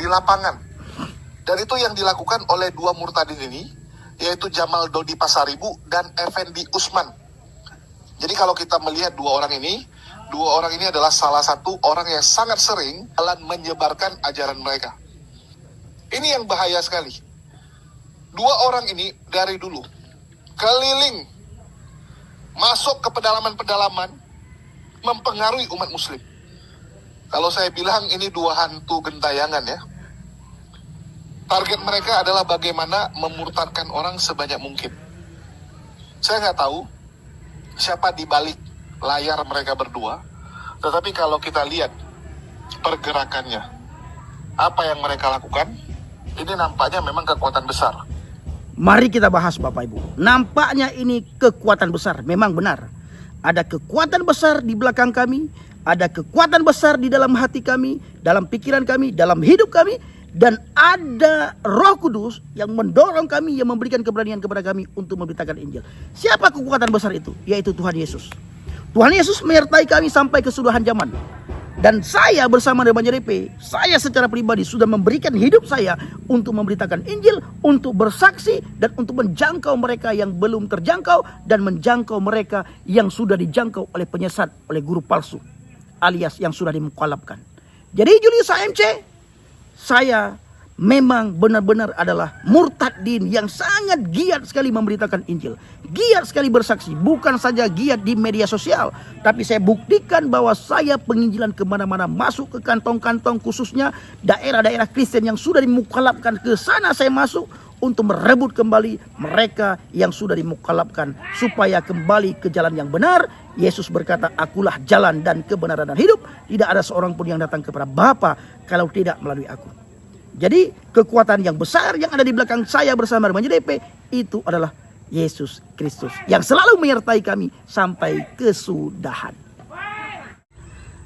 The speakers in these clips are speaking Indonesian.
di lapangan. Dan itu yang dilakukan oleh dua murtadin ini, yaitu Jamal Dodi Pasaribu dan Effendi Usman. Jadi kalau kita melihat dua orang ini adalah salah satu orang yang sangat sering dalam menyebarkan ajaran mereka. Ini yang bahaya sekali. Dua orang ini dari dulu keliling masuk ke pedalaman-pedalaman mempengaruhi umat muslim. Kalau saya bilang ini dua hantu gentayangan ya. Target mereka adalah bagaimana memurtadkan orang sebanyak mungkin. Saya nggak tahu siapa di balik layar mereka berdua, tetapi kalau kita lihat pergerakannya, apa yang mereka lakukan, ini nampaknya memang kekuatan besar. Mari kita bahas Bapak Ibu. Nampaknya ini kekuatan besar, memang benar. Ada kekuatan besar di belakang kami, ada kekuatan besar di dalam hati kami, dalam pikiran kami, dalam hidup kami. Dan ada Roh Kudus yang mendorong kami, yang memberikan keberanian kepada kami untuk memberitakan Injil. Siapa kekuatan besar itu? Yaitu Tuhan Yesus. Tuhan Yesus menyertai kami sampai kesudahan zaman. Dan saya bersama dengan JDP, saya secara pribadi sudah memberikan hidup saya untuk memberitakan Injil, untuk bersaksi, dan untuk menjangkau mereka yang belum terjangkau, dan menjangkau mereka yang sudah dijangkau oleh penyesat, oleh guru palsu, alias yang sudah dimukalabkan. Jadi Julius AMC, saya memang benar-benar adalah murtadin yang sangat giat sekali memberitakan Injil. Giat sekali bersaksi. Bukan saja giat di media sosial, tapi saya buktikan bahwa saya penginjilan kemana-mana, masuk ke kantong-kantong, khususnya daerah-daerah Kristen yang sudah dimukalabkan. Ke sana saya masuk untuk merebut kembali mereka yang sudah dimukalabkan, supaya kembali ke jalan yang benar. Yesus berkata, akulah jalan dan kebenaran dan hidup. Tidak ada seorang pun yang datang kepada Bapa kalau tidak melalui aku. Jadi kekuatan yang besar yang ada di belakang saya bersama dengan JDP itu adalah Yesus Kristus yang selalu menyertai kami sampai kesudahan.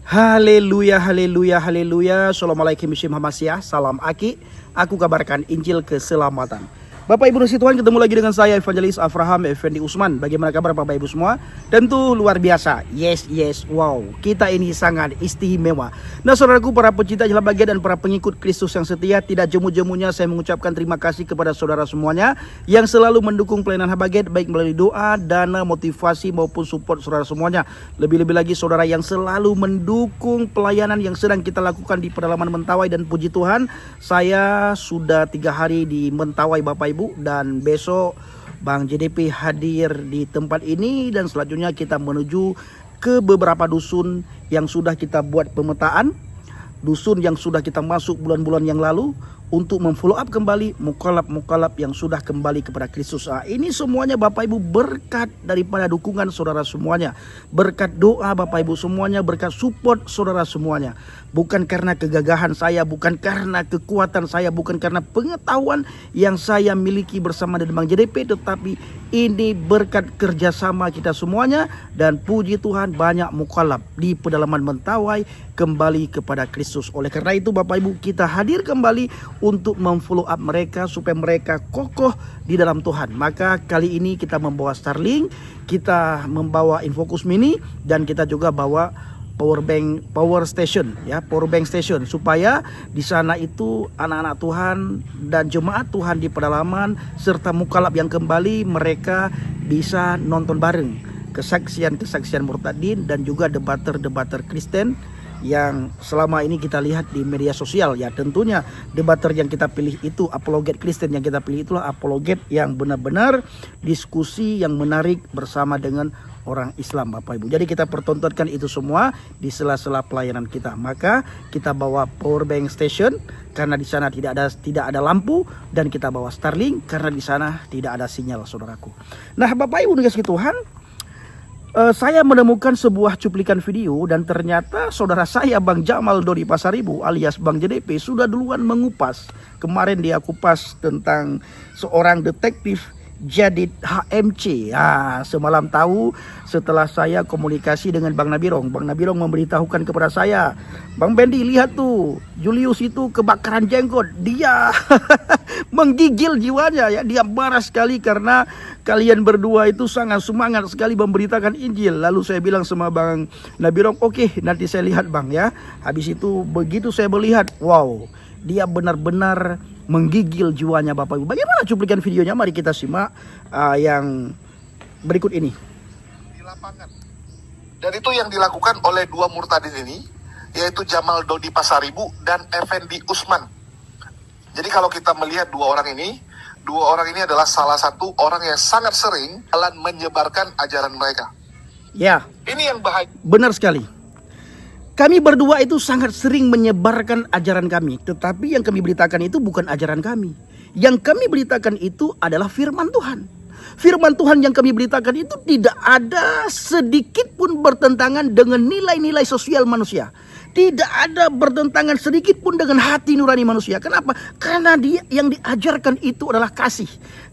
Haleluya, haleluya, haleluya. Assalamualaikum warahmatullahi wabarakatuh. Salam Aki. Aku kabarkan Injil keselamatan. Bapak Ibu Nasi Tuhan, ketemu lagi dengan saya Evangelis Avraham Effendi Usman. Bagaimana kabar Bapak Ibu semua? Tentu luar biasa. Yes, wow. Kita ini sangat istimewa. Nah saudaraku, para pecinta Jelah Bahagia dan para pengikut Kristus yang setia, tidak jemu-jemunya saya mengucapkan terima kasih kepada saudara semuanya yang selalu mendukung pelayanan Habaget, baik melalui doa, dana, motivasi maupun support saudara semuanya. Lebih-lebih lagi saudara yang selalu mendukung pelayanan yang sedang kita lakukan di pedalaman Mentawai. Dan puji Tuhan, saya sudah 3 hari di Mentawai Bapak Ibu. Dan besok Bang JDP hadir di tempat ini, dan selanjutnya kita menuju ke beberapa dusun yang sudah kita buat pemetaan, dusun yang sudah kita masuk bulan-bulan yang lalu, untuk memfollow up kembali mukalab-mukalab yang sudah kembali kepada Kristus. Ini semuanya Bapak Ibu berkat daripada dukungan saudara semuanya, berkat doa Bapak Ibu semuanya, berkat support saudara semuanya. Bukan karena kegagahan saya, bukan karena kekuatan saya, bukan karena pengetahuan yang saya miliki bersama dengan Bang JDP, tetapi ini berkat kerjasama kita semuanya. Dan puji Tuhan, banyak mukalab di pedalaman Mentawai kembali kepada Kristus. Oleh karena itu Bapak Ibu, kita hadir kembali untuk memfollow up mereka supaya mereka kokoh di dalam Tuhan. Maka kali ini kita membawa Starlink, kita membawa Infocus Mini, dan kita juga bawa power bank station, supaya di sana itu anak-anak Tuhan dan jemaat Tuhan di pedalaman serta mukalab yang kembali, mereka bisa nonton bareng kesaksian-kesaksian murtadin dan juga debater-debater Kristen yang selama ini kita lihat di media sosial. Ya tentunya debater yang kita pilih itu, apologet Kristen yang kita pilih itulah apologet yang benar-benar diskusi yang menarik bersama dengan orang Islam Bapak Ibu. Jadi kita pertontonkan itu semua di sela-sela pelayanan kita. Maka kita bawa power bank station karena di sana tidak ada lampu, dan kita bawa Starlink karena di sana tidak ada sinyal saudaraku. Nah Bapak Ibu dikasih Tuhan, saya menemukan sebuah cuplikan video, dan ternyata saudara saya Bang Jamal Dodi Pasaribu alias Bang JDP sudah duluan mengupas. Kemarin dia kupas tentang seorang detektif Jadid HMC. Semalam tahu setelah saya komunikasi dengan Bang Nabirong. Bang Nabirong memberitahukan kepada saya, Bang Bendi lihat tuh, Julius itu kebakaran jenggot. Dia menggigil jiwanya ya. Dia marah sekali karena kalian berdua itu sangat semangat sekali memberitakan Injil. Lalu saya bilang sama Bang Nabirong, oke, nanti saya lihat Bang ya. Habis itu begitu saya melihat, wow, dia benar-benar menggigil jiwanya Bapak Ibu. Bagaimana cuplikan videonya? Mari kita simak yang berikut ini. Di lapangan. Dan itu yang dilakukan oleh dua murtadin ini, yaitu Jamal Dodi Pasaribu dan Effendi Usman. Jadi kalau kita melihat dua orang ini adalah salah satu orang yang sangat sering dalam menyebarkan ajaran mereka. Ya, Ini yang bahaya. benar sekali. Kami berdua itu sangat sering menyebarkan ajaran kami. Tetapi yang kami beritakan itu bukan ajaran kami. Yang kami beritakan itu adalah firman Tuhan. Firman Tuhan yang kami beritakan itu tidak ada sedikit pun bertentangan dengan nilai-nilai sosial manusia. Tidak ada bertentangan sedikit pun dengan hati nurani manusia. Kenapa? Karena yang diajarkan itu adalah kasih.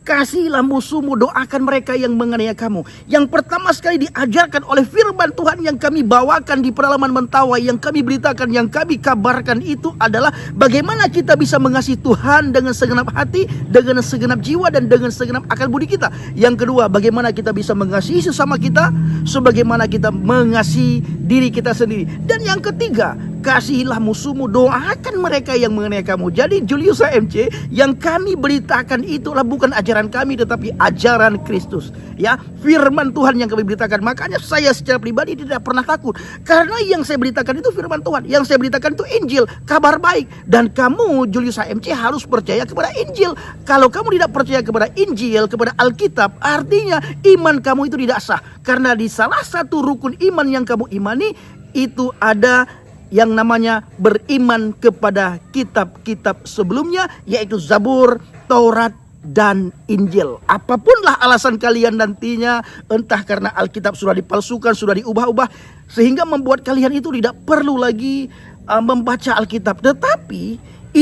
Kasihilah musuhmu, doakan mereka yang menganiaya kamu. Yang pertama sekali diajarkan oleh firman Tuhan yang kami bawakan di pedalaman Mentawai, yang kami beritakan, yang kami kabarkan itu adalah bagaimana kita bisa mengasihi Tuhan dengan segenap hati, dengan segenap jiwa, dan dengan segenap akal budi kita. Yang kedua, bagaimana kita bisa mengasihi sesama kita sebagaimana kita mengasihi diri kita sendiri. Dan yang ketiga, kasihilah musuhmu, doakan mereka yang menganiaya kamu. Jadi Julius AMC, yang kami beritakan itulah bukan ajaran kami tetapi ajaran Kristus. Ya, firman Tuhan yang kami beritakan. Makanya saya secara pribadi tidak pernah takut, karena yang saya beritakan itu firman Tuhan. Yang saya beritakan itu Injil, kabar baik. Dan kamu Julius AMC harus percaya kepada Injil. Kalau kamu tidak percaya kepada Injil, kepada Alkitab, artinya iman kamu itu tidak sah. Karena di salah satu rukun iman yang kamu imani itu ada yang namanya beriman kepada kitab-kitab sebelumnya, yaitu Zabur, Taurat, dan Injil. Apapunlah alasan kalian nantinya, entah karena Alkitab sudah dipalsukan, sudah diubah-ubah, sehingga membuat kalian itu tidak perlu lagi membaca Alkitab. Tetapi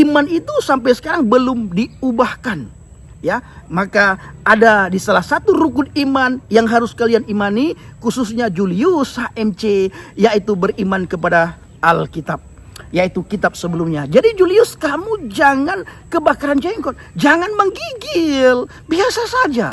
iman itu sampai sekarang belum diubahkan. Ya, maka ada di salah satu rukun iman yang harus kalian imani, khususnya Julius HMC, yaitu beriman kepada Alkitab, yaitu kitab sebelumnya. Jadi Julius, kamu jangan kebakaran jenggot, jangan menggigil, biasa saja.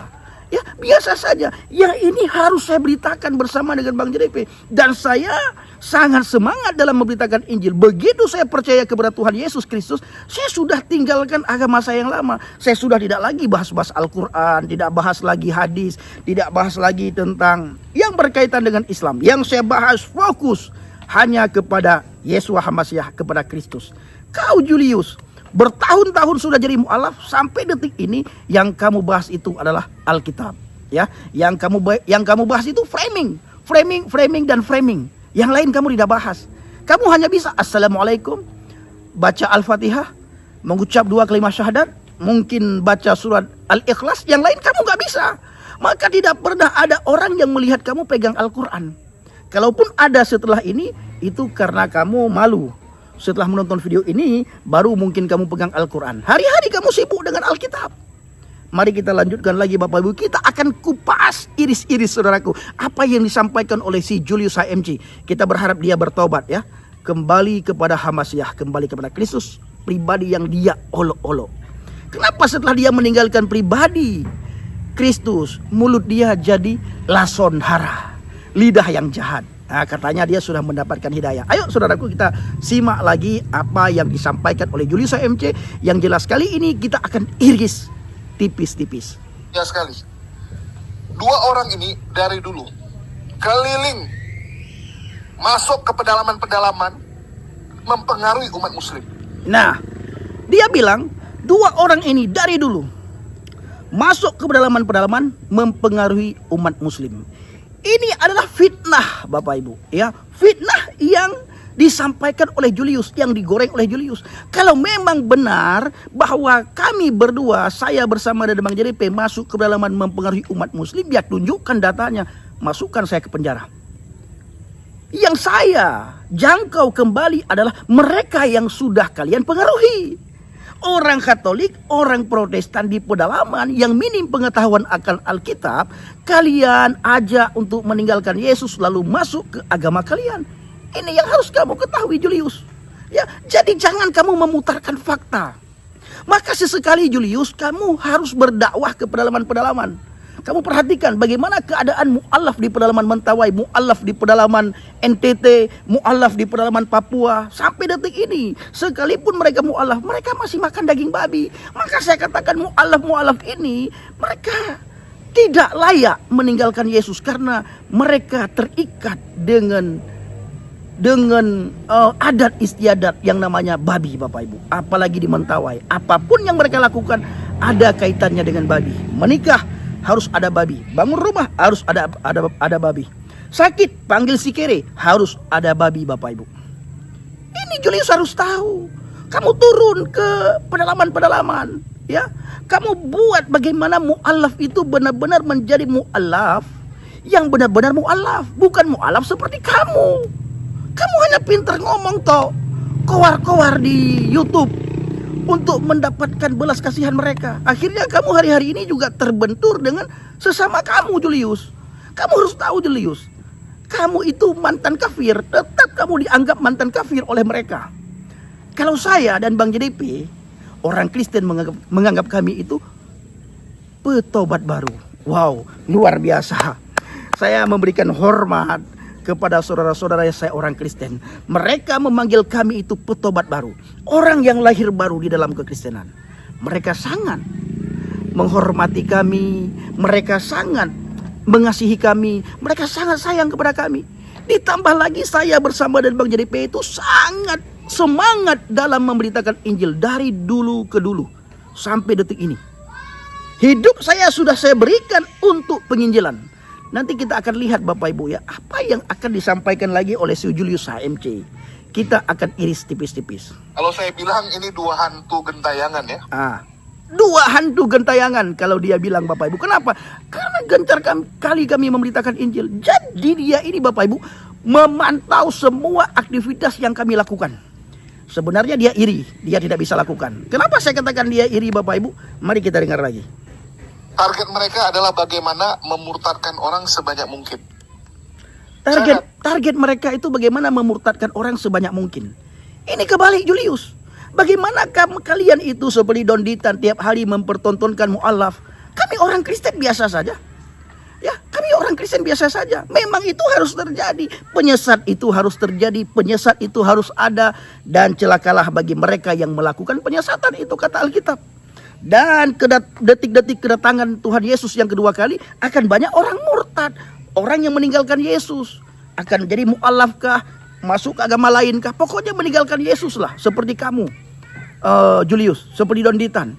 Ya, biasa saja. Yang ini harus saya beritakan bersama dengan Bang JDP. Dan saya sangat semangat dalam memberitakan Injil. Begitu saya percaya kepada Tuhan Yesus Kristus, saya sudah tinggalkan agama saya yang lama. Saya sudah tidak lagi bahas-bahas Al-Quran, tidak bahas lagi hadis, tidak bahas lagi tentang yang berkaitan dengan Islam. Yang saya bahas fokus hanya kepada Yesua HaMasiah, kepada Kristus. Kau Julius, bertahun-tahun sudah jadi mu'alaf, sampai detik ini yang kamu bahas itu adalah Alkitab. Ya, yang kamu bahas itu framing. Yang lain kamu tidak bahas. Kamu hanya bisa Assalamualaikum, baca Al-Fatihah, mengucap 2 kalimat syahadat, mungkin baca surat Al-Ikhlas. Yang lain kamu gak bisa. Maka tidak pernah ada orang yang melihat kamu pegang Al-Quran. Kalaupun ada setelah ini, itu karena kamu malu. Setelah menonton video ini, baru mungkin kamu pegang Al-Quran. Hari-hari kamu sibuk dengan Alkitab. Mari kita lanjutkan lagi Bapak Ibu. Kita akan kupas iris-iris saudaraku, apa yang disampaikan oleh si Julius HMC. Kita berharap dia bertobat ya. Kembali kepada HaMasiah, kembali kepada Kristus, pribadi yang dia olok-olok. Kenapa setelah dia meninggalkan pribadi Kristus, mulut dia jadi lason hara, lidah yang jahat. Nah, katanya dia sudah mendapatkan hidayah. Ayo saudaraku, kita simak lagi apa yang disampaikan oleh Julius HMC. Yang jelas kali ini kita akan iris tipis-tipis. Ya sekali. Dua orang ini dari dulu keliling masuk ke pedalaman-pedalaman mempengaruhi umat muslim. Nah, dia bilang dua orang ini dari dulu masuk ke pedalaman-pedalaman mempengaruhi umat muslim. Ini adalah fitnah Bapak Ibu ya, fitnah yang disampaikan oleh Julius, yang digoreng oleh Julius. Kalau memang benar bahwa kami berdua, saya bersama dengan Bang JDP masuk ke pedalaman mempengaruhi umat muslim, ya tunjukkan datanya, masukkan saya ke penjara. Yang saya jangkau kembali adalah mereka yang sudah kalian pengaruhi. Orang Katolik, orang Protestan di pedalaman yang minim pengetahuan akan Alkitab, kalian ajak untuk meninggalkan Yesus lalu masuk ke agama kalian. Ini yang harus kamu ketahui Julius. Ya, jadi jangan kamu memutarkan fakta. Maka sesekali Julius, kamu harus berdakwah ke pedalaman-pedalaman. Kamu perhatikan bagaimana keadaan mu'alaf di pedalaman Mentawai, mu'alaf di pedalaman NTT, mu'alaf di pedalaman Papua. Sampai detik ini, sekalipun mereka mu'alaf, mereka masih makan daging babi. Maka saya katakan mu'alaf ini, mereka tidak layak meninggalkan Yesus. Karena mereka terikat dengan adat istiadat yang namanya babi, Bapak Ibu. Apalagi di Mentawai, apapun yang mereka lakukan ada kaitannya dengan babi. Menikah harus ada babi, bangun rumah harus ada babi, sakit panggil si kere harus ada babi, Bapak Ibu. Ini Julius harus tahu. Kamu turun ke pedalaman-pedalaman, ya. Kamu buat bagaimana mu'alaf itu benar-benar menjadi mu'alaf yang benar-benar mu'alaf, bukan mu'alaf seperti kamu. Kamu hanya pintar ngomong toh, kowar-kowar di YouTube untuk mendapatkan belas kasihan mereka. Akhirnya kamu hari-hari ini juga terbentur dengan sesama kamu, Julius. Kamu harus tahu, Julius, kamu itu mantan kafir, tetap kamu dianggap mantan kafir oleh mereka. Kalau saya dan Bang JDP, orang Kristen menganggap kami itu petobat baru. Wow, luar biasa. Saya memberikan hormat kepada saudara-saudara saya orang Kristen. Mereka memanggil kami itu petobat baru, orang yang lahir baru di dalam kekristenan. Mereka sangat menghormati kami, mereka sangat mengasihi kami, mereka sangat sayang kepada kami. Ditambah lagi saya bersama dan Bang JDP itu sangat semangat dalam memberitakan Injil dari dulu ke dulu sampai detik ini. Hidup saya sudah saya berikan untuk penginjilan. Nanti kita akan lihat, Bapak Ibu, ya, apa yang akan disampaikan lagi oleh si Julius HMC. Kita akan iris tipis-tipis. Kalau saya bilang ini dua hantu gentayangan ya. Dua hantu gentayangan kalau dia bilang, Bapak Ibu. Kenapa? Karena gencar kali kami memberitakan Injil. Jadi dia ini, Bapak Ibu, memantau semua aktivitas yang kami lakukan. Sebenarnya dia iri, dia tidak bisa lakukan. Kenapa saya katakan dia iri, Bapak Ibu? Mari kita dengar lagi. Target mereka adalah bagaimana memurtadkan orang sebanyak mungkin. Target mereka itu bagaimana memurtadkan orang sebanyak mungkin. Ini kebalik, Julius. Bagaimana kalian itu seperti Don Ditan tiap hari mempertontonkan mu'alaf. Kami orang Kristen biasa saja. Ya, kami orang Kristen biasa saja. Memang itu harus terjadi. Penyesat itu harus terjadi. Penyesat itu harus ada. Dan celakalah bagi mereka yang melakukan penyesatan itu, kata Alkitab. Dan detik-detik kedatangan Tuhan Yesus yang kedua kali akan banyak orang murtad. Orang yang meninggalkan Yesus akan jadi mu'alafkah, masuk ke agama lainkah. Pokoknya meninggalkan Yesus lah. Seperti kamu, Julius, seperti Don Ditan.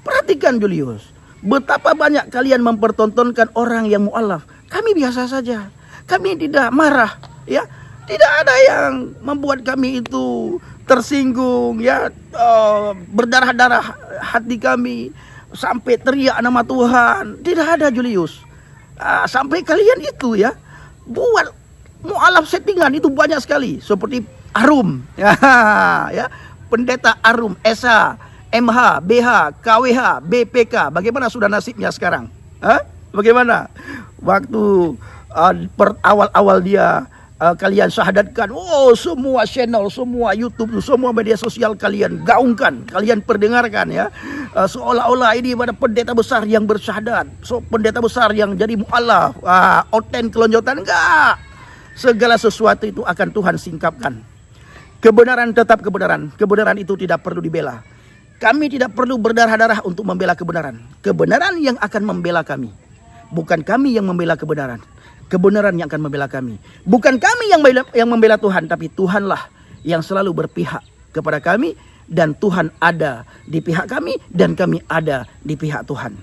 Perhatikan, Julius, betapa banyak kalian mempertontonkan orang yang mu'alaf. Kami biasa saja. Kami tidak marah, ya. Tidak ada yang membuat kami itu tersinggung, ya, berdarah-darah hati kami sampai teriak nama Tuhan. Tidak ada, Julius. Sampai kalian itu, ya, buat mu'alaf settingan itu banyak sekali. Seperti Arum, ya, Pendeta Arum, SH, MH, BH, KWH, BPK. Bagaimana sudah nasibnya sekarang? Bagaimana? Waktu awal-awal dia kalian syahadatkan, semua channel, semua YouTube, semua media sosial kalian gaungkan, kalian perdengarkan, ya, seolah-olah ini pada pendeta besar yang bersyahadat, pendeta besar yang jadi mu'alaf, oten kelonjotan. Enggak, segala sesuatu itu akan Tuhan singkapkan. Kebenaran tetap kebenaran, kebenaran itu tidak perlu dibela. Kami tidak perlu berdarah-darah untuk membela kebenaran. Kebenaran yang akan membela kami, bukan kami yang membela kebenaran. Kebenaran yang akan membela kami. Bukan kami yang membela Tuhan, tapi Tuhanlah yang selalu berpihak kepada kami. Dan Tuhan ada di pihak kami, dan kami ada di pihak Tuhan.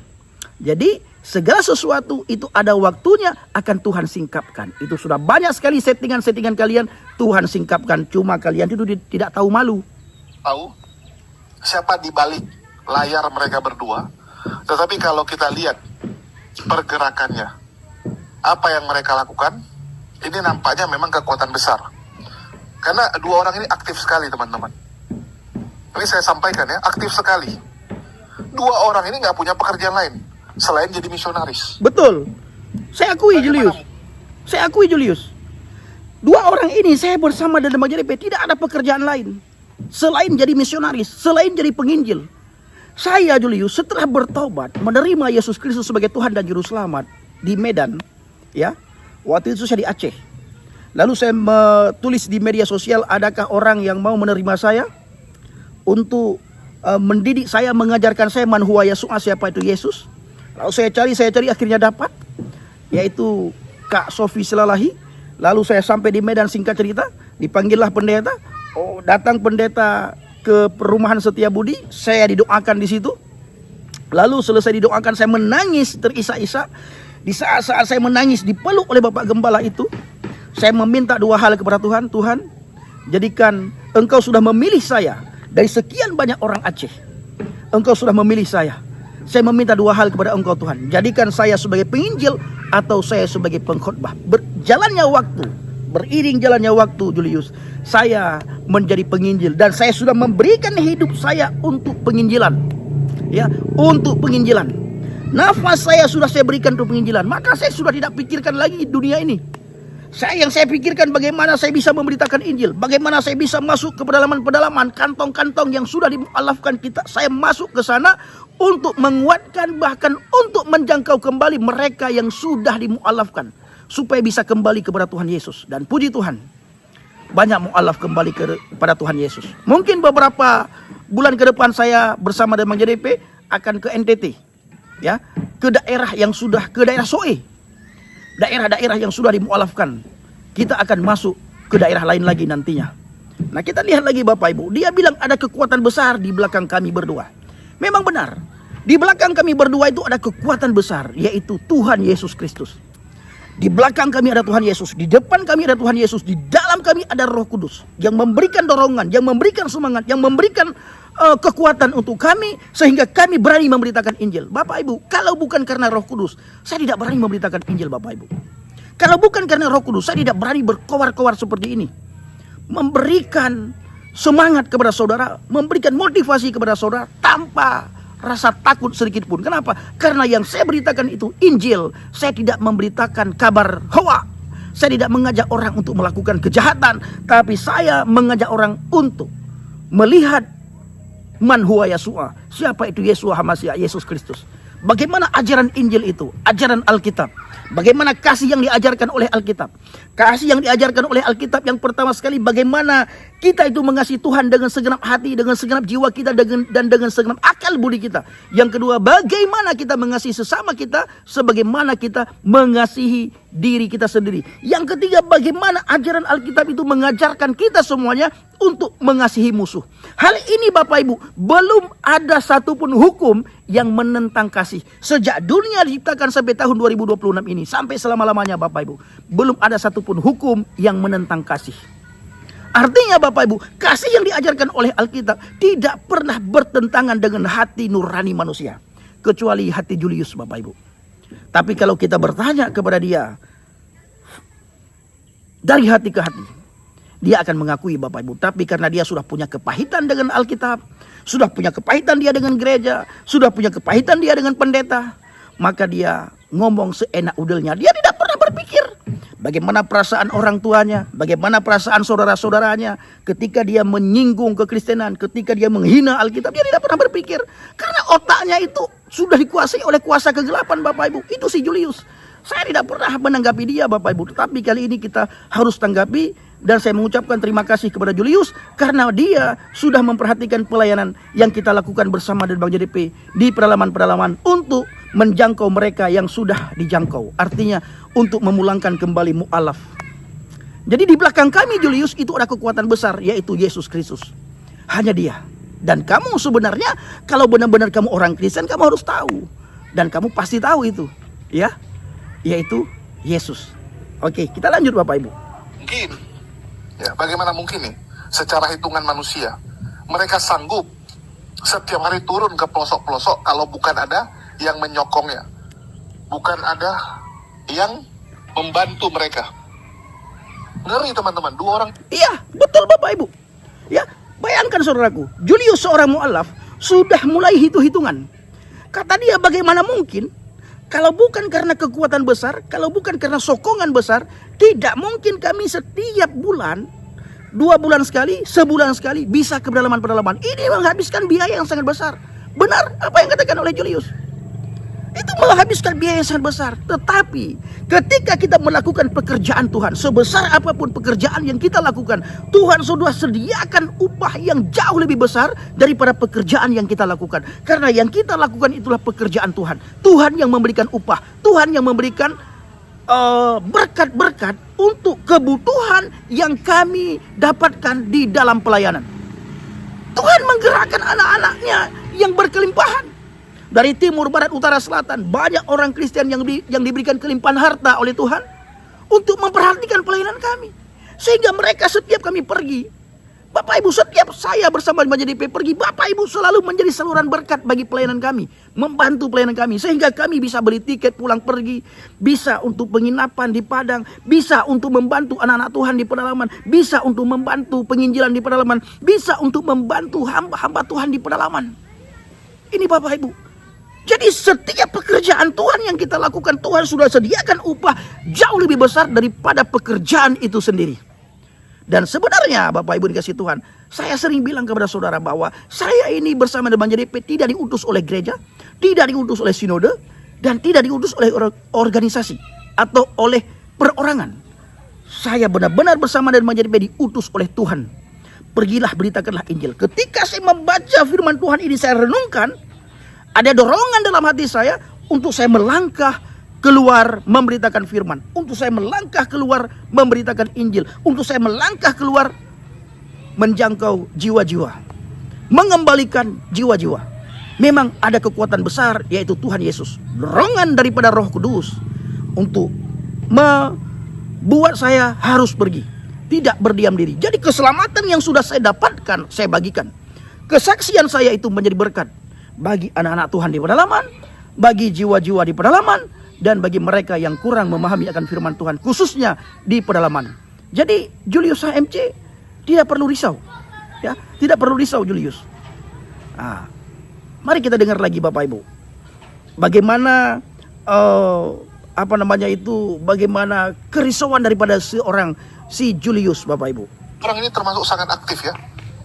Jadi segala sesuatu itu ada waktunya akan Tuhan singkapkan. Itu sudah banyak sekali settingan-settingan kalian Tuhan singkapkan. Cuma kalian itu tidak tahu malu. Tahu siapa di balik layar mereka berdua. Tetapi kalau kita lihat pergerakannya, apa yang mereka lakukan, ini nampaknya memang kekuatan besar. Karena dua orang ini aktif sekali, teman-teman. Ini saya sampaikan, ya, aktif sekali. Dua orang ini nggak punya pekerjaan lain selain jadi misionaris. Betul. Saya akui, Julius. Saya akui, Julius. Dua orang ini saya bersama dan Bang JDP tidak ada pekerjaan lain selain jadi misionaris, selain jadi penginjil. Saya Julius setelah bertobat menerima Yesus Kristus sebagai Tuhan dan Juru Selamat di Medan, ya. Waktu itu saya di Aceh. Lalu saya tulis di media sosial, adakah orang yang mau menerima saya untuk mendidik saya, mengajarkan saya man huwa Yasu'a, siapa itu Yesus. Lalu saya cari akhirnya dapat, yaitu Kak Sofi Selalahi. Lalu saya sampai di Medan, singkat cerita, dipanggillah pendeta. Oh, datang pendeta ke perumahan Setiabudi, saya didoakan di situ. Lalu selesai didoakan, saya menangis terisak-isak. Di saat-saat saya menangis dipeluk oleh Bapak Gembala itu, saya meminta dua hal kepada Tuhan. Tuhan, jadikan Engkau sudah memilih saya dari sekian banyak orang Aceh. Engkau sudah memilih saya. Saya meminta dua hal kepada Engkau Tuhan. Jadikan saya sebagai penginjil atau saya sebagai pengkhotbah. Berjalannya waktu, beriring jalannya waktu Julius, saya menjadi penginjil dan saya sudah memberikan hidup saya untuk penginjilan. Ya, untuk penginjilan. Nafas saya sudah saya berikan untuk penginjilan. Maka saya sudah tidak pikirkan lagi dunia ini. Yang saya pikirkan bagaimana saya bisa memberitakan Injil. Bagaimana saya bisa masuk ke pedalaman-pedalaman, kantong-kantong yang sudah dimualafkan kita. Saya masuk ke sana untuk menguatkan, bahkan untuk menjangkau kembali mereka yang sudah dimualafkan. Supaya bisa kembali kepada Tuhan Yesus. Dan puji Tuhan, banyak mualaf kembali kepada Tuhan Yesus. Mungkin beberapa bulan ke depan saya bersama dengan JDP akan ke NTT. Ya, ke daerah yang sudah, ke daerah Soe. Daerah-daerah yang sudah dimualafkan, kita akan masuk ke daerah lain lagi nantinya. Nah, kita lihat lagi Bapak Ibu, dia bilang ada kekuatan besar di belakang kami berdua. Memang benar, di belakang kami berdua itu ada kekuatan besar, yaitu Tuhan Yesus Kristus. Di belakang kami ada Tuhan Yesus, di depan kami ada Tuhan Yesus, di dalam kami ada Roh Kudus yang memberikan dorongan, yang memberikan semangat, yang memberikan kekuatan untuk kami sehingga kami berani memberitakan Injil. Bapak Ibu, kalau bukan karena Roh Kudus, saya tidak berani memberitakan Injil, Bapak Ibu. Kalau bukan karena Roh Kudus, saya tidak berani berkoar-koar seperti ini. Memberikan semangat kepada saudara, memberikan motivasi kepada saudara tanpa rasa takut sedikit pun. Kenapa? Karena yang saya beritakan itu Injil. Saya tidak memberitakan kabar hoa. Saya tidak mengajak orang untuk melakukan kejahatan, tapi saya mengajak orang untuk melihat man huwa Yasu'a, siapa itu Yesua HaMasyiah, Yesus Kristus. Bagaimana ajaran Injil itu, ajaran Alkitab. Bagaimana kasih yang diajarkan oleh Alkitab. Kasih yang diajarkan oleh Alkitab yang pertama sekali, bagaimana kita itu mengasihi Tuhan dengan segenap hati, dengan segenap jiwa kita, dan dengan segenap akal budi kita. Yang kedua, bagaimana kita mengasihi sesama kita sebagaimana kita mengasihi diri kita sendiri. Yang ketiga, bagaimana ajaran Alkitab itu mengajarkan kita semuanya untuk mengasihi musuh. Hal ini Bapak Ibu, belum ada satupun hukum yang menentang kasih. Sejak dunia diciptakan sampai tahun 2026 ini, sampai selama-lamanya Bapak Ibu, belum ada satupun hukum yang menentang kasih. Artinya Bapak Ibu, kasih yang diajarkan oleh Alkitab tidak pernah bertentangan dengan hati nurani manusia. Kecuali hati Julius Bapak Ibu. Tapi kalau kita bertanya kepada dia dari hati ke hati, dia akan mengakui Bapak Ibu. Tapi karena dia sudah punya kepahitan dengan Alkitab, sudah punya kepahitan dia dengan gereja, sudah punya kepahitan dia dengan pendeta, maka dia ngomong seenak udelnya. Dia tidak pernah berpikir bagaimana perasaan orang tuanya, bagaimana perasaan saudara-saudaranya ketika dia menyinggung kekristenan, ketika dia menghina Alkitab. Dia tidak pernah berpikir karena otaknya itu sudah dikuasai oleh kuasa kegelapan Bapak Ibu. Itu si Julius. Saya tidak pernah menanggapi dia Bapak Ibu, tetapi kali ini kita harus tanggapi. Dan saya mengucapkan terima kasih kepada Julius karena dia sudah memperhatikan pelayanan yang kita lakukan bersama dengan Bang JDP di pedalaman-pedalaman untuk menjangkau mereka yang sudah dijangkau. Artinya untuk memulangkan kembali mu'alaf. Jadi di belakang kami Julius itu ada kekuatan besar, yaitu Yesus Kristus. Hanya dia. Dan kamu sebenarnya kalau benar-benar kamu orang Kristen, kamu harus tahu. Dan kamu pasti tahu itu. Ya, yaitu Yesus. Oke, kita lanjut Bapak Ibu. Mungkin ya, bagaimana mungkin nih secara hitungan manusia mereka sanggup setiap hari turun ke pelosok-pelosok kalau bukan ada yang menyokongnya, bukan ada yang membantu mereka. Ngeri teman-teman, dua orang. Iya, betul Bapak Ibu. Ya, bayangkan saudaraku, Julius seorang mu'alaf sudah mulai hitung-hitungan. Kata dia, bagaimana mungkin kalau bukan karena kekuatan besar, kalau bukan karena sokongan besar, tidak mungkin kami setiap bulan, 2 bulan sekali, sebulan sekali bisa ke pedalaman-pedalaman. Ini menghabiskan biaya yang sangat besar. Benar apa yang katakan oleh Julius. Itu menghabiskan biaya yang sangat besar. Tetapi ketika kita melakukan pekerjaan Tuhan, sebesar apapun pekerjaan yang kita lakukan, Tuhan sudah sediakan upah yang jauh lebih besar daripada pekerjaan yang kita lakukan. Karena yang kita lakukan itulah pekerjaan Tuhan. Tuhan yang memberikan upah, Tuhan yang memberikan berkat-berkat untuk kebutuhan yang kami dapatkan di dalam pelayanan. Tuhan menggerakkan anak-anaknya yang berkelimpahan. Dari timur, barat, utara, selatan, banyak orang Kristen yang diberikan kelimpahan harta oleh Tuhan untuk memperhatikan pelayanan kami. Sehingga mereka setiap kami pergi, Bapak Ibu, setiap saya bersama JDP pergi, Bapak Ibu selalu menjadi saluran berkat bagi pelayanan kami, membantu pelayanan kami, sehingga kami bisa beli tiket pulang pergi, bisa untuk penginapan di Padang, bisa untuk membantu anak-anak Tuhan di pedalaman, bisa untuk membantu penginjilan di pedalaman, bisa untuk membantu hamba-hamba Tuhan di pedalaman. Ini Bapak Ibu. Jadi setiap pekerjaan Tuhan yang kita lakukan, Tuhan sudah sediakan upah jauh lebih besar daripada pekerjaan itu sendiri. Dan sebenarnya Bapak Ibu dikasih Tuhan, saya sering bilang kepada saudara bahwa saya ini bersama dengan JDP tidak diutus oleh gereja, tidak diutus oleh sinode, dan tidak diutus oleh organisasi atau oleh perorangan. Saya benar-benar bersama dengan JDP diutus oleh Tuhan. Pergilah beritakanlah Injil. Ketika saya membaca firman Tuhan ini, saya renungkan, ada dorongan dalam hati saya untuk saya melangkah keluar memberitakan firman. Untuk saya melangkah keluar memberitakan Injil. Untuk saya melangkah keluar menjangkau jiwa-jiwa. Mengembalikan jiwa-jiwa. Memang ada kekuatan besar, yaitu Tuhan Yesus. Dorongan daripada Roh Kudus untuk membuat saya harus pergi. Tidak berdiam diri. Jadi keselamatan yang sudah saya dapatkan, saya bagikan. Kesaksian saya itu menjadi berkat bagi anak-anak Tuhan di pedalaman, bagi jiwa-jiwa di pedalaman, dan bagi mereka yang kurang memahami akan firman Tuhan, khususnya di pedalaman. Jadi Julius HMC tidak perlu risau, ya, tidak perlu risau Julius. Mari kita dengar lagi Bapak Ibu, bagaimana bagaimana kerisauan daripada si Julius, Bapak Ibu. Orang ini termasuk sangat aktif ya,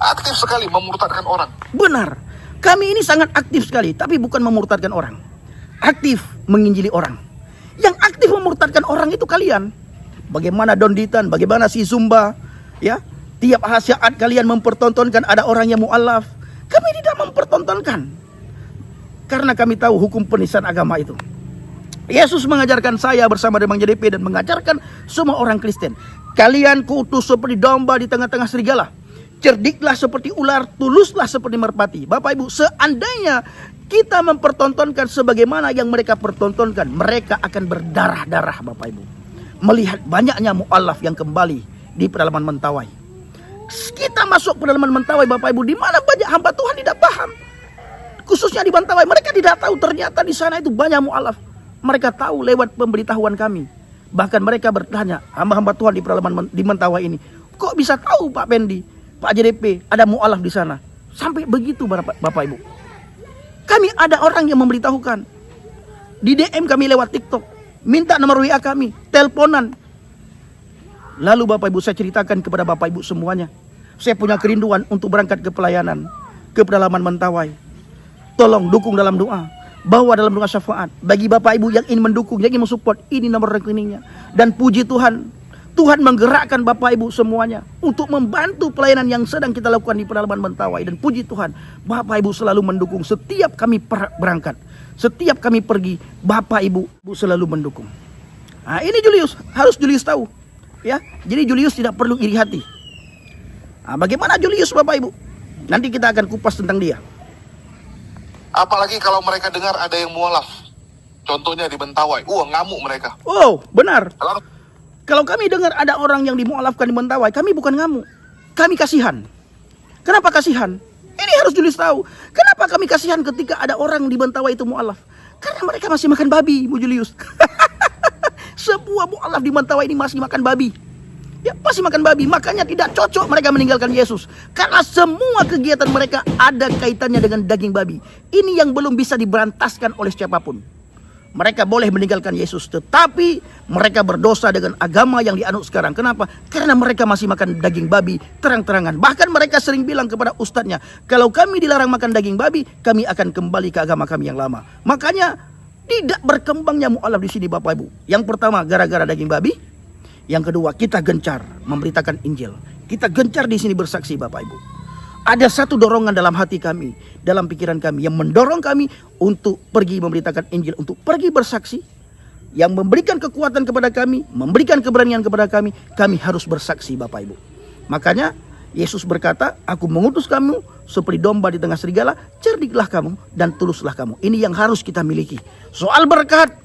aktif sekali memurtadkan orang. Benar. Kami ini sangat aktif sekali, tapi bukan memurtadkan orang. Aktif menginjili orang. Yang aktif memurtadkan orang itu kalian. Bagaimana Donditan, bagaimana si Zumba, ya. Tiap saat kalian mempertontonkan ada orang yang mu'alaf. Kami tidak mempertontonkan. Karena kami tahu hukum penistaan agama itu. Yesus mengajarkan saya bersama dengan JDP dan mengajarkan semua orang Kristen. Kalian kuutus seperti domba di tengah-tengah serigala. Cerdiklah seperti ular, tuluslah seperti merpati. Bapak Ibu, seandainya kita mempertontonkan sebagaimana yang mereka pertontonkan, mereka akan berdarah-darah Bapak Ibu. Melihat banyaknya mu'alaf yang kembali di pedalaman Mentawai. Kita masuk pedalaman Mentawai Bapak Ibu, di mana banyak hamba Tuhan tidak paham. Khususnya di Mentawai, mereka tidak tahu ternyata di sana itu banyak mu'alaf. Mereka tahu lewat pemberitahuan kami. Bahkan mereka bertanya, hamba-hamba Tuhan di pedalaman di Mentawai ini, kok bisa tahu Pak Pendi, Pak JDP, ada mu'alaf di sana? Sampai begitu Bapak Ibu. Kami ada orang yang memberitahukan. Di DM kami lewat TikTok. Minta nomor WA kami. Teleponan. Lalu Bapak Ibu saya ceritakan kepada Bapak Ibu semuanya. Saya punya kerinduan untuk berangkat ke pelayanan. Ke pedalaman Mentawai. Tolong dukung dalam doa. Bawa dalam doa syafaat. Bagi Bapak Ibu yang ingin mendukung, yang ingin mensupport, ini nomor rekeningnya. Dan puji Tuhan, Tuhan menggerakkan Bapak Ibu semuanya untuk membantu pelayanan yang sedang kita lakukan di pedalaman Mentawai. Dan puji Tuhan, Bapak Ibu selalu mendukung. Setiap kami berangkat, setiap kami pergi, Bapak Ibu selalu mendukung. Ini Julius, harus Julius tahu, ya. Jadi Julius tidak perlu iri hati. Bagaimana Julius Bapak Ibu? Nanti kita akan kupas tentang dia. Apalagi kalau mereka dengar ada yang mualaf. Contohnya di Mentawai, ngamuk mereka. Oh, benar. Kalau kami dengar ada orang yang dimualafkan di Mentawai, kami bukan ngamuk. Kami kasihan. Kenapa kasihan? Ini harus Julius tahu. Kenapa kami kasihan ketika ada orang di Mentawai itu mualaf? Karena mereka masih makan babi, Bu Julius. Sebuah mualaf di Mentawai ini masih makan babi. Ya, masih makan babi. Makanya tidak cocok mereka meninggalkan Yesus. Karena semua kegiatan mereka ada kaitannya dengan daging babi. Ini yang belum bisa diberantaskan oleh siapapun. Mereka boleh meninggalkan Yesus, tetapi mereka berdosa dengan agama yang dianut sekarang. Kenapa? Karena mereka masih makan daging babi terang-terangan. Bahkan mereka sering bilang kepada ustadznya, kalau kami dilarang makan daging babi, kami akan kembali ke agama kami yang lama. Makanya tidak berkembangnya mu'alaf di sini Bapak Ibu. Yang pertama gara-gara daging babi. Yang kedua kita gencar memberitakan Injil. Kita gencar di sini bersaksi Bapak Ibu. Ada satu dorongan dalam hati kami, dalam pikiran kami, yang mendorong kami untuk pergi memberitakan Injil, untuk pergi bersaksi, yang memberikan kekuatan kepada kami, memberikan keberanian kepada kami harus bersaksi Bapak Ibu. Makanya Yesus berkata, aku mengutus kamu seperti domba di tengah serigala, cerdiklah kamu dan tuluslah kamu. Ini yang harus kita miliki. Soal berkat,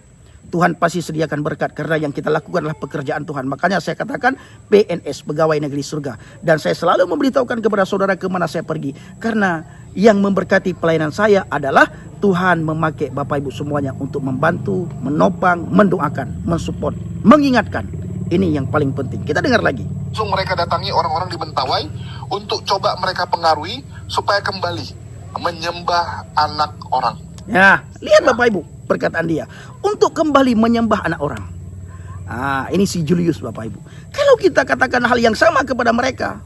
Tuhan pasti sediakan berkat karena yang kita lakukan adalah pekerjaan Tuhan. Makanya saya katakan PNS, pegawai negeri surga. Dan saya selalu memberitahukan kepada saudara kemana saya pergi. Karena yang memberkati pelayanan saya adalah Tuhan memakai Bapak Ibu semuanya untuk membantu, menopang, mendoakan, mensupport, mengingatkan. Ini yang paling penting. Kita dengar lagi. Langsung mereka datangi orang-orang di Mentawai untuk coba mereka pengaruhi supaya kembali menyembah anak orang. Ya, lihat Bapak Ibu perkataan dia. Untuk kembali menyembah anak orang. Ini si Julius Bapak Ibu. Kalau kita katakan hal yang sama kepada mereka,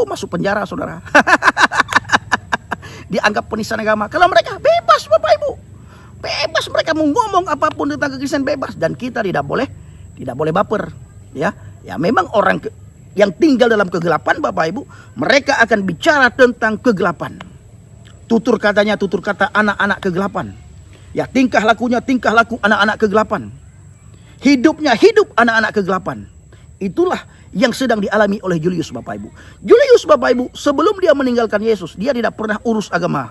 masuk penjara saudara. Dianggap penistaan agama. Kalau mereka bebas Bapak Ibu. Bebas mereka mau ngomong apapun tentang kekristenan bebas. Dan kita tidak boleh baper. Ya memang orang yang tinggal dalam kegelapan Bapak Ibu, mereka akan bicara tentang kegelapan. Tutur kata anak-anak kegelapan. Ya, tingkah laku anak-anak kegelapan. Hidupnya hidup anak-anak kegelapan. Itulah yang sedang dialami oleh Julius Bapak Ibu. Julius Bapak Ibu, sebelum dia meninggalkan Yesus, dia tidak pernah urus agama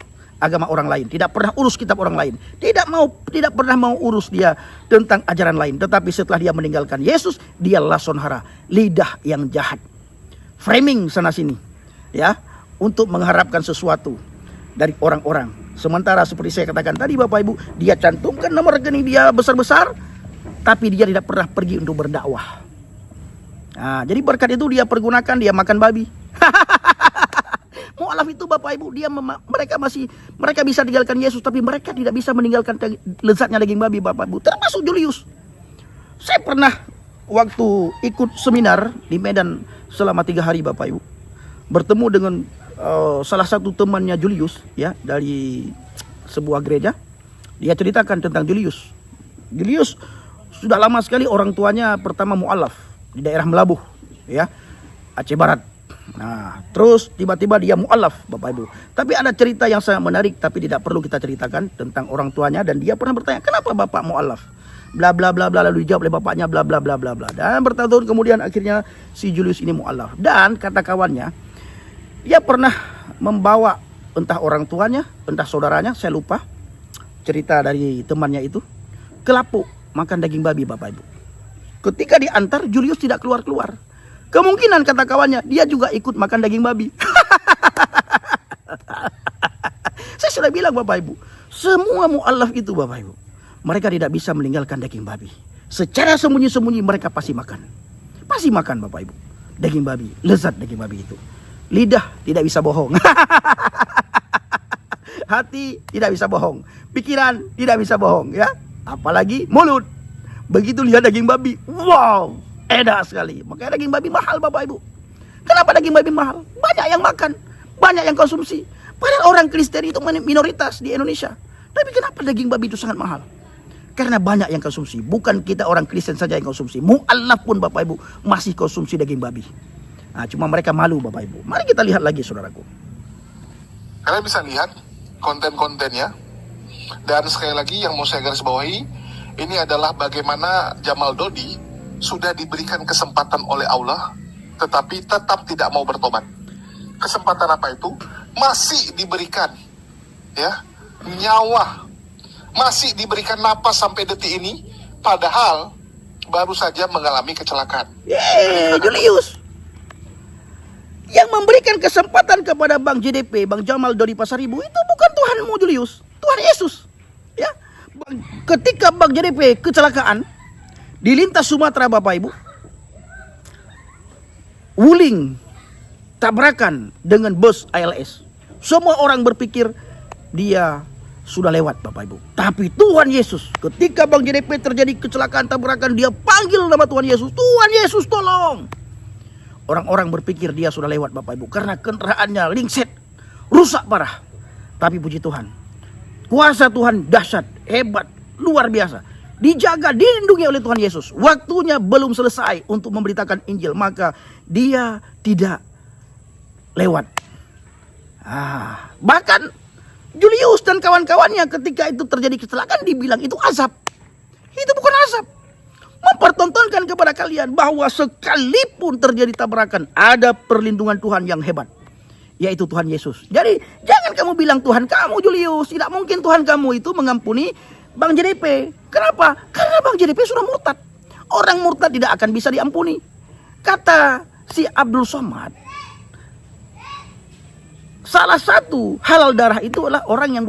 orang lain, tidak pernah urus kitab orang lain, tidak pernah mau urus dia tentang ajaran lain. Tetapi setelah dia meninggalkan Yesus, dia lason hara, lidah yang jahat, framing sana sini, ya, untuk mengharapkan sesuatu dari orang-orang. Sementara seperti saya katakan tadi Bapak Ibu, dia cantumkan nomor rekening dia besar-besar, tapi dia tidak pernah pergi untuk berdakwah. Jadi berkat itu dia pergunakan, dia makan babi. Mu'alaf itu Bapak Ibu, mereka bisa tinggalkan Yesus, tapi mereka tidak bisa meninggalkan lezatnya daging babi Bapak Ibu. Termasuk Julius. Saya pernah waktu ikut seminar di Medan selama 3 hari Bapak Ibu, bertemu dengan salah satu temannya Julius, ya, dari sebuah gereja. Dia ceritakan tentang Julius. Julius sudah lama sekali orang tuanya pertama mu'alaf di daerah Melabuh, ya, Aceh Barat. Terus tiba-tiba dia mu'alaf Bapak Ibu. Tapi ada cerita yang sangat menarik, tapi tidak perlu kita ceritakan tentang orang tuanya. Dan dia pernah bertanya, kenapa Bapak mu'alaf? Bla bla bla bla, lalu dijawab oleh bapaknya bla bla bla bla bla. Dan bertahun-tahun kemudian akhirnya si Julius ini mu'alaf. Dan kata kawannya, dia pernah membawa entah orang tuanya, entah saudaranya, saya lupa cerita dari temannya itu, ke Lapuk makan daging babi Bapak Ibu. Ketika diantar, Julius tidak keluar-keluar. Kemungkinan kata kawannya, dia juga ikut makan daging babi. Saya sudah bilang Bapak Ibu, semua mu'alaf itu Bapak Ibu, mereka tidak bisa meninggalkan daging babi. Secara sembunyi-sembunyi mereka pasti makan. Pasti makan Bapak Ibu. Daging babi, lezat daging babi itu. Lidah tidak bisa bohong. Hati tidak bisa bohong. Pikiran tidak bisa bohong, ya. Apalagi mulut. Begitu lihat daging babi, wow, enak sekali. Makanya daging babi mahal Bapak Ibu. Kenapa daging babi mahal? Banyak yang makan, banyak yang konsumsi. Padahal orang Kristen itu minoritas di Indonesia. Tapi kenapa daging babi itu sangat mahal? Karena banyak yang konsumsi. Bukan kita orang Kristen saja yang konsumsi. Mu'alaf pun Bapak Ibu masih konsumsi daging babi. Cuma mereka malu Bapak Ibu. Mari kita lihat lagi saudaraku. Kalian bisa lihat konten-kontennya. Dan sekali lagi yang mau saya garis bawahi, ini adalah bagaimana Jamal Dodi sudah diberikan kesempatan oleh Allah, tetapi tetap tidak mau bertobat. Kesempatan apa itu? Masih diberikan, ya, nyawa, masih diberikan napas sampai detik ini, padahal baru saja mengalami kecelakaan. Julius yang memberikan kesempatan kepada Bang JDP, Bang Jamal Dodi Pasaribu, itu bukan Tuhanmu Julius, Tuhan Yesus, ya. Ketika Bang JDP kecelakaan di lintas Sumatera Bapak Ibu, wuling, tabrakan dengan bus ALS. Semua orang berpikir dia sudah lewat Bapak Ibu. Tapi Tuhan Yesus, ketika Bang JDP terjadi kecelakaan tabrakan, dia panggil nama Tuhan Yesus. Tuhan Yesus tolong. Orang-orang berpikir dia sudah lewat Bapak Ibu, karena kendaraannya lingset, rusak parah. Tapi puji Tuhan, kuasa Tuhan dahsyat, hebat, luar biasa. Dijaga, dilindungi oleh Tuhan Yesus. Waktunya belum selesai untuk memberitakan Injil, maka dia tidak lewat. Bahkan Julius dan kawan-kawannya ketika itu terjadi kecelakaan dibilang itu azab. Itu bukan azab. Mempertontonkan kepada kalian bahwa sekalipun terjadi tabrakan, ada perlindungan Tuhan yang hebat, yaitu Tuhan Yesus. Jadi jangan kamu bilang Tuhan kamu Julius. Tidak mungkin Tuhan kamu itu mengampuni Bang JDP. Kenapa? Karena Bang JDP sudah murtad. Orang murtad tidak akan bisa diampuni. Kata si Abdul Somad, salah satu halal darah itu adalah orang yang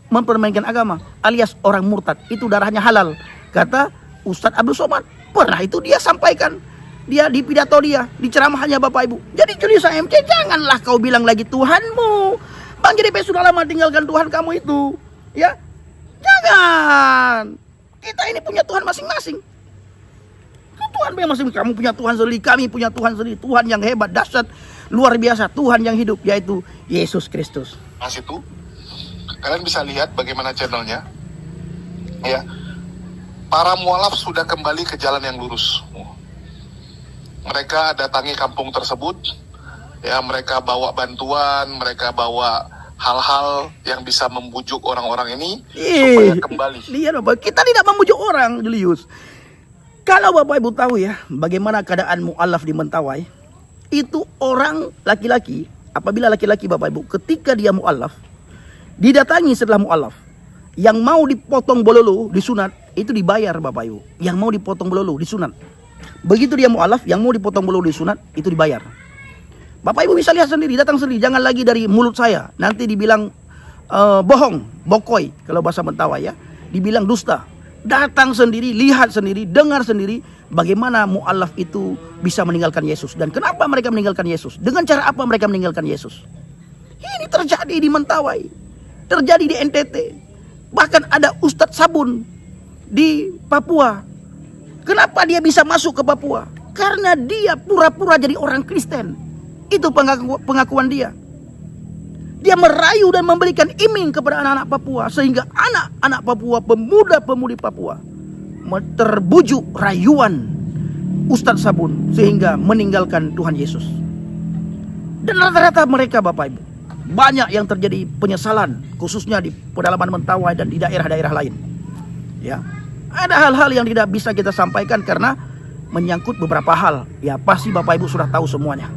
mempermainkan agama, alias orang murtad. Itu darahnya halal. Kata Ustadz Abdul Somad. Pernah itu dia sampaikan. Dia di pidato dia, di ceramahnya Bapak Ibu. Jadi Julius AMC, janganlah kau bilang lagi Tuhanmu. Bang JDP sudah lama tinggalkan Tuhan kamu itu. Ya, jangan. Kita ini punya Tuhan masing-masing. Tuhan masing-masing. Kamu punya Tuhan sendiri, kami punya Tuhan sendiri. Tuhan yang hebat, dahsyat, luar biasa. Tuhan yang hidup, yaitu Yesus Kristus. Mas itu, kalian bisa lihat bagaimana channelnya. Ya, para mualaf sudah kembali ke jalan yang lurus. Mereka datangi kampung tersebut, ya, mereka bawa bantuan, mereka bawa hal-hal yang bisa membujuk orang-orang ini supaya kembali. Lihat Bapak, kita tidak membujuk orang, Julius. Kalau Bapak Ibu tahu ya, bagaimana keadaan mu'alaf di Mentawai, itu orang laki-laki, apabila laki-laki Bapak Ibu, ketika dia mu'alaf, didatangi setelah mu'alaf, yang mau dipotong bololo, disunat, itu dibayar Bapak Ibu. Yang mau dipotong bololo, disunat. Begitu dia mu'alaf, yang mau dipotong bololo, disunat, itu dibayar. Bapak Ibu bisa lihat sendiri, datang sendiri. Jangan lagi dari mulut saya. Nanti dibilang bohong, bokoi, kalau bahasa Mentawai ya. Dibilang dusta. Datang sendiri, lihat sendiri, dengar sendiri bagaimana mu'alaf itu bisa meninggalkan Yesus. Dan kenapa mereka meninggalkan Yesus? Dengan cara apa mereka meninggalkan Yesus? Ini terjadi di Mentawai, terjadi di NTT. Bahkan ada Ustadz Sabun di Papua. Kenapa dia bisa masuk ke Papua? Karena dia pura-pura jadi orang Kristen. Itu pengakuan dia. Dia merayu dan memberikan iming kepada anak-anak Papua, sehingga anak-anak Papua, pemuda-pemudi Papua, terbujuk rayuan Ustadz Sabun sehingga meninggalkan Tuhan Yesus. Dan rata-rata mereka Bapak Ibu, banyak yang terjadi penyesalan, khususnya di pedalaman Mentawai dan di daerah-daerah lain. Ya, ada hal-hal yang tidak bisa kita sampaikan karena menyangkut beberapa hal. Ya, pasti Bapak Ibu sudah tahu semuanya.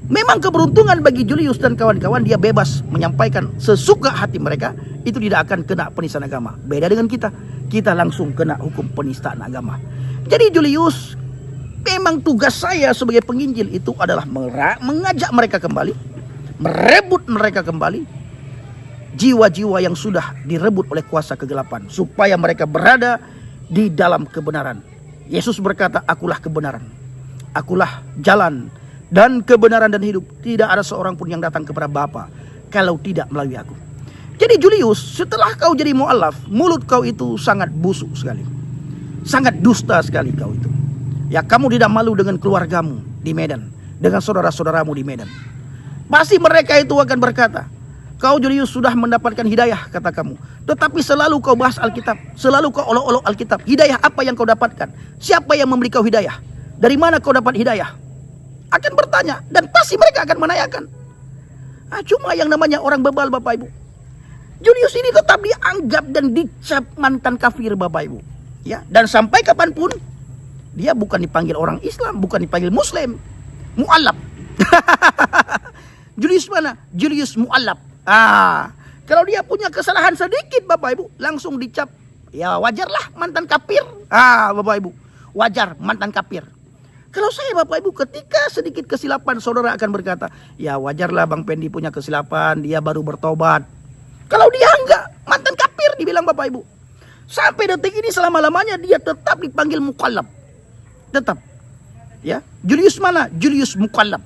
Memang keberuntungan bagi Julius dan kawan-kawan, dia bebas menyampaikan sesuka hati mereka, itu tidak akan kena penistaan agama. Beda dengan kita, kita langsung kena hukum penistaan agama. Jadi Julius, memang tugas saya sebagai penginjil itu adalah mengajak mereka kembali, merebut mereka kembali, jiwa-jiwa yang sudah direbut oleh kuasa kegelapan, supaya mereka berada di dalam kebenaran. Yesus berkata, akulah kebenaran, akulah jalan dan kebenaran dan hidup. Tidak ada seorang pun yang datang kepada Bapa kalau tidak melalui aku. Jadi Julius, setelah kau jadi mu'alaf, mulut kau itu sangat busuk sekali, sangat dusta sekali kau itu. Ya, kamu tidak malu dengan keluargamu di Medan, dengan saudara-saudaramu di Medan. Pasti mereka itu akan berkata, kau Julius sudah mendapatkan hidayah, kata kamu. Tetapi selalu kau bahas Alkitab, selalu kau olok-olok Alkitab. Hidayah apa yang kau dapatkan? Siapa yang memberi kau hidayah? Dari mana kau dapat hidayah? Akan bertanya, dan pasti mereka akan menanyakan. Cuma yang namanya orang bebal Bapak Ibu, Julius ini tetap dianggap dan dicap mantan kafir Bapak Ibu. Ya, dan sampai kapanpun dia bukan dipanggil orang Islam, bukan dipanggil Muslim, mu'alaf. Julius mana? Julius mu'alaf. Kalau dia punya kesalahan sedikit Bapak Ibu, langsung dicap, ya wajarlah mantan kafir. Bapak Ibu, wajar mantan kafir. Kalau saya Bapak Ibu, ketika sedikit kesilapan, saudara akan berkata, ya wajarlah Bang Pendi punya kesilapan, dia baru bertobat. Kalau dia enggak, mantan kafir dibilang Bapak Ibu. Sampai detik ini selama-lamanya dia tetap dipanggil mukallaf. Tetap. Ya, Julius mana? Julius mukallaf.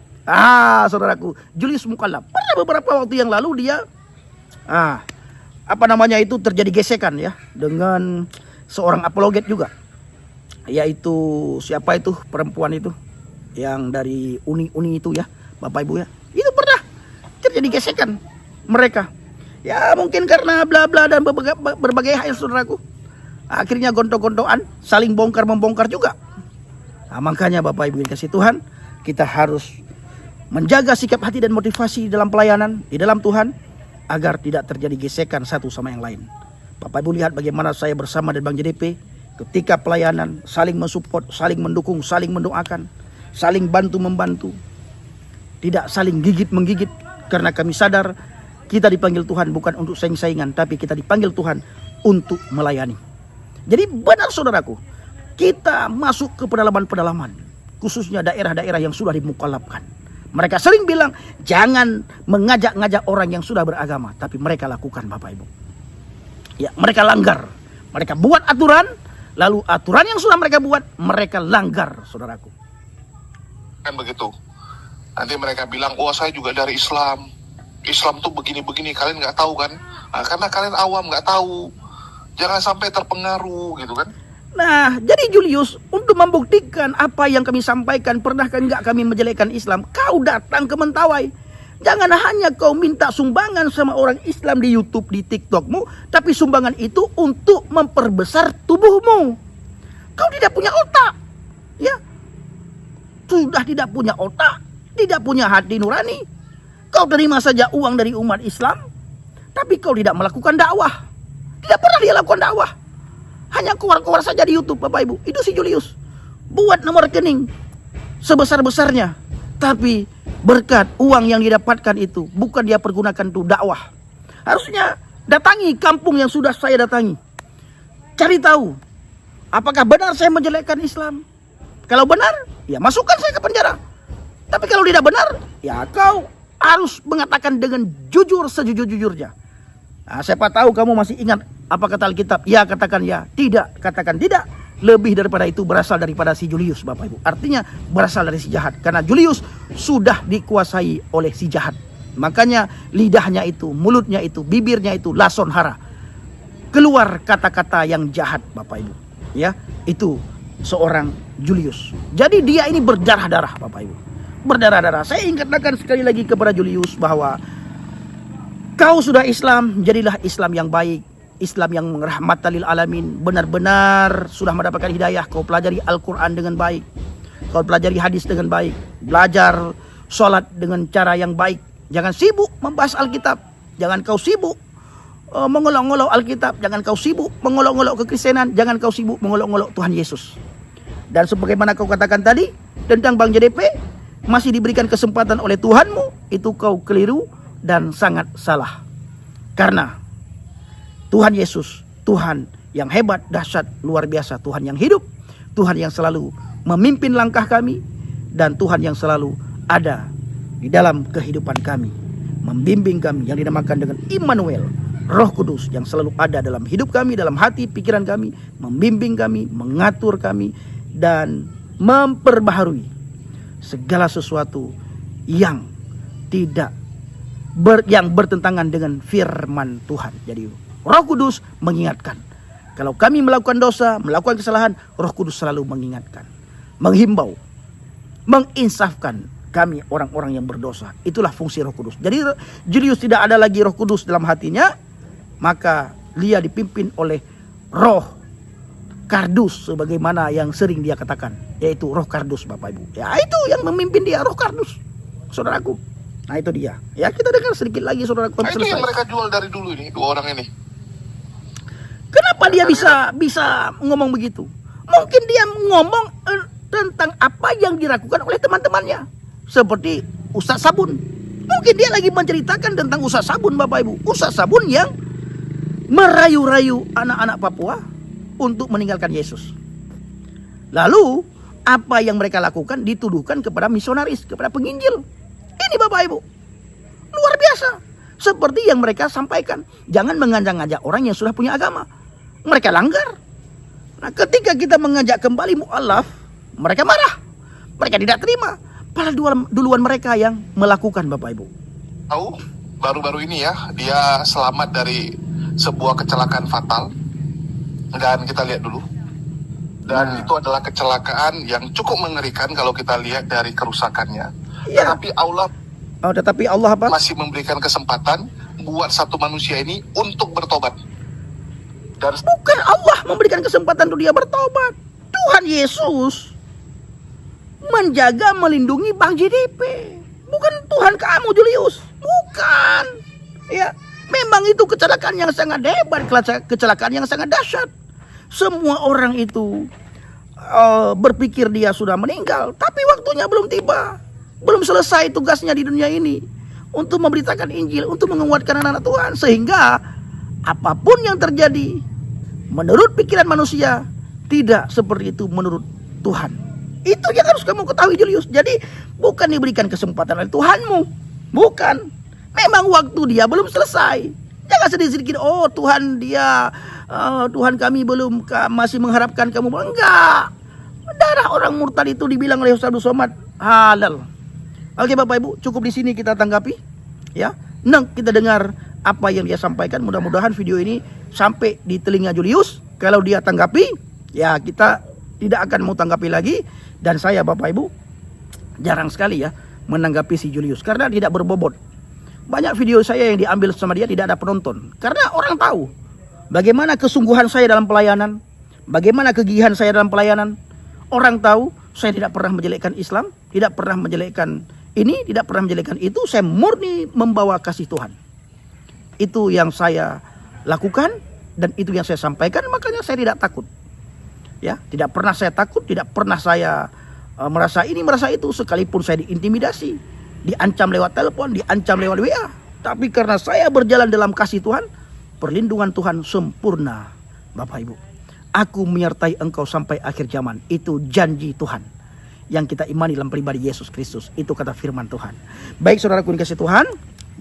Saudaraku, Julius mukallaf. Pada beberapa waktu yang lalu dia terjadi gesekan ya dengan seorang apologet juga, yaitu siapa itu perempuan itu yang dari uni itu ya, Bapak Ibu ya. Itu pernah terjadi gesekan mereka. Ya mungkin karena bla bla dan berbagai hal, saudaraku. Akhirnya gontok-gontokan, saling bongkar-membongkar juga. Nah, makanya Bapak Ibu yang kasih Tuhan, kita harus menjaga sikap hati dan motivasi dalam pelayanan di dalam Tuhan agar tidak terjadi gesekan satu sama yang lain. Bapak Ibu lihat bagaimana saya bersama dengan Bang JDP ketika pelayanan, saling mensupport, saling mendukung, saling mendoakan, saling bantu-membantu. Tidak saling gigit-menggigit, karena kami sadar kita dipanggil Tuhan bukan untuk saing-saingan, tapi kita dipanggil Tuhan untuk melayani. Jadi benar saudaraku, kita masuk ke pedalaman-pedalaman, khususnya daerah-daerah yang sudah dimukalafkan. Mereka sering bilang jangan mengajak-ngajak orang yang sudah beragama, tapi mereka lakukan Bapak Ibu. Ya, mereka langgar. Mereka buat aturan, lalu aturan yang sudah mereka buat, mereka langgar, saudaraku. Kan begitu. Nanti mereka bilang, wah saya juga dari Islam. Islam tuh begini-begini, kalian nggak tahu kan? Nah, karena kalian awam nggak tahu. Jangan sampai terpengaruh gitu kan? Nah, jadi Julius, untuk membuktikan apa yang kami sampaikan, pernahkah enggak kami menjelekkan Islam? Kau datang ke Mentawai. Jangan hanya kau minta sumbangan sama orang Islam di YouTube, di TikTokmu, tapi sumbangan itu untuk memperbesar tubuhmu. Kau tidak punya otak. Ya. Sudah tidak punya otak, tidak punya hati nurani. Kau terima saja uang dari umat Islam, tapi kau tidak melakukan dakwah. Tidak pernah dia lakukan dakwah. Hanya keluar-keluar saja di YouTube, Bapak Ibu. Itu si Julius. Buat nomor rekening sebesar-besarnya. Tapi berkat uang yang didapatkan itu, bukan dia pergunakan untuk dakwah. Harusnya datangi kampung yang sudah saya datangi. Cari tahu, apakah benar saya menjelekkan Islam? Kalau benar, ya masukkan saya ke penjara. Tapi kalau tidak benar, ya kau harus mengatakan dengan jujur sejujur-jujurnya. Nah, siapa tahu kamu masih ingat apa kata Alkitab? Ya katakan ya, tidak katakan tidak. Lebih daripada itu berasal daripada si Julius, Bapak Ibu. Artinya berasal dari si jahat. Karena Julius sudah dikuasai oleh si jahat. Makanya lidahnya itu, mulutnya itu, bibirnya itu lason hara. Keluar kata-kata yang jahat, Bapak Ibu. Ya, itu seorang Julius. Jadi dia ini berdarah-darah, Bapak Ibu. Berdarah-darah. Saya ingatkan sekali lagi kepada Julius bahwa kau sudah Islam, jadilah Islam yang baik, Islam yang rahmatan lil alamin. Benar-benar sudah mendapatkan hidayah. Kau pelajari Al-Quran dengan baik, kau pelajari hadis dengan baik, belajar sholat dengan cara yang baik. Jangan sibuk membahas Alkitab, jangan kau sibuk mengolok-olok Alkitab, jangan kau sibuk mengolok-olok kekristenan, jangan kau sibuk mengolok-olok Tuhan Yesus. Dan sebagaimana kau katakan tadi tentang Bang JDP, masih diberikan kesempatan oleh Tuhanmu, itu kau keliru dan sangat salah. Karena Tuhan Yesus, Tuhan yang hebat, dahsyat, luar biasa, Tuhan yang hidup, Tuhan yang selalu memimpin langkah kami, dan Tuhan yang selalu ada di dalam kehidupan kami, membimbing kami, yang dinamakan dengan Immanuel, Roh Kudus yang selalu ada dalam hidup kami, dalam hati, pikiran kami, membimbing kami, mengatur kami, dan memperbaharui segala sesuatu yang tidak yang bertentangan dengan firman Tuhan. Jadi Roh Kudus mengingatkan. Kalau kami melakukan dosa, melakukan kesalahan, Roh Kudus selalu mengingatkan, menghimbau, menginsafkan kami orang-orang yang berdosa. Itulah fungsi Roh Kudus. Jadi Julius tidak ada lagi Roh Kudus dalam hatinya, maka dia dipimpin oleh Roh Kardus, sebagaimana yang sering dia katakan, yaitu Roh Kardus, Bapak Ibu. Ya, itu yang memimpin dia, Roh Kardus, saudaraku. Nah, itu dia. Ya, kita dengar sedikit lagi, saudaraku. Nah, itu yang mereka jual dari dulu ini, dua orang ini. Kenapa dia bisa ngomong begitu? Mungkin dia ngomong tentang apa yang dilakukan oleh teman-temannya, seperti Ustaz Sabun. Mungkin dia lagi menceritakan tentang Ustaz Sabun, Bapak Ibu. Ustaz Sabun yang merayu-rayu anak-anak Papua untuk meninggalkan Yesus. Lalu apa yang mereka lakukan dituduhkan kepada misionaris, kepada penginjil. Ini Bapak Ibu, luar biasa. Seperti yang mereka sampaikan, jangan mengajak-ngajak orang yang sudah punya agama. Mereka langgar. Nah, ketika kita mengajak kembali mu'alaf, mereka marah, mereka tidak terima. Padahal duluan mereka yang melakukan, Bapak Ibu. Tahu, baru-baru ini ya, dia selamat dari sebuah kecelakaan fatal. Dan kita lihat dulu. Dan itu adalah kecelakaan yang cukup mengerikan kalau kita lihat dari kerusakannya. Iya. Tetapi Allah apa? masih memberikan kesempatan buat satu manusia ini untuk bertobat. Dan bukan Allah memberikan kesempatan untuk dia bertobat. Tuhan Yesus menjaga, melindungi Bang JDP. Bukan Tuhan kamu, Julius. Bukan. Ya, memang itu kecelakaan yang sangat hebat, kecelakaan yang sangat dahsyat. Semua orang itu berpikir dia sudah meninggal, tapi waktunya belum tiba. Belum selesai tugasnya di dunia ini untuk memberitakan Injil, untuk menguatkan anak-anak Tuhan. Sehingga apapun yang terjadi menurut pikiran manusia, tidak seperti itu menurut Tuhan. Itu yang harus kamu ketahui, Julius. Jadi bukan diberikan kesempatan oleh Tuhanmu. Bukan. Memang waktu dia belum selesai. Jangan sedih-sedikit, oh Tuhan Tuhan kami belum masih mengharapkan kamu. Enggak. Darah orang murtad itu dibilang oleh Ustaz Somad halal. Oke Bapak Ibu, cukup di sini kita tanggapi. Ya, kita dengar apa yang dia sampaikan. Mudah-mudahan video ini sampai di telinga Julius. Kalau dia tanggapi, ya kita tidak akan mau tanggapi lagi. Dan saya Bapak Ibu jarang sekali ya menanggapi si Julius karena tidak berbobot. Banyak video saya yang diambil sama dia tidak ada penonton. Karena orang tahu bagaimana kesungguhan saya dalam pelayanan, bagaimana kegigihan saya dalam pelayanan. Orang tahu saya tidak pernah menjelekkan Islam, tidak pernah menjelekkan ini, tidak pernah menjelekkan itu. Saya murni membawa kasih Tuhan. Itu yang saya lakukan dan itu yang saya sampaikan, makanya saya tidak takut. Ya, tidak pernah saya takut, tidak pernah saya merasa ini, merasa itu, sekalipun saya diintimidasi, diancam lewat telepon, diancam lewat WA. Tapi karena saya berjalan dalam kasih Tuhan, perlindungan Tuhan sempurna. Bapak Ibu, aku menyertai engkau sampai akhir zaman. Itu janji Tuhan yang kita imani dalam pribadi Yesus Kristus. Itu kata firman Tuhan. Baik saudaraku dikasih Tuhan,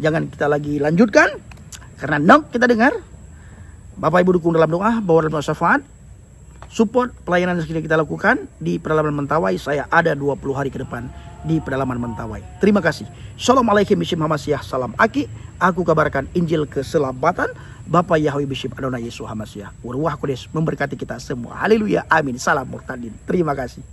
jangan kita lagi lanjutkan karena kita dengar. Bapak Ibu dukung dalam doa, bawa dalam syafaat, support pelayanan yang sudah kita lakukan di pedalaman Mentawai. Saya ada 20 hari ke depan di pedalaman Mentawai. Terima kasih. Assalamualaikum warahmatullahi wabarakatuh. Salam Aki. Aku kabarkan Injil keselamatan. Bapak Yahweh Bishop Adonai Yesus Hamasiah. Waruah Kudus memberkati kita semua. Haleluya. Amin. Salam murtadin. Terima kasih.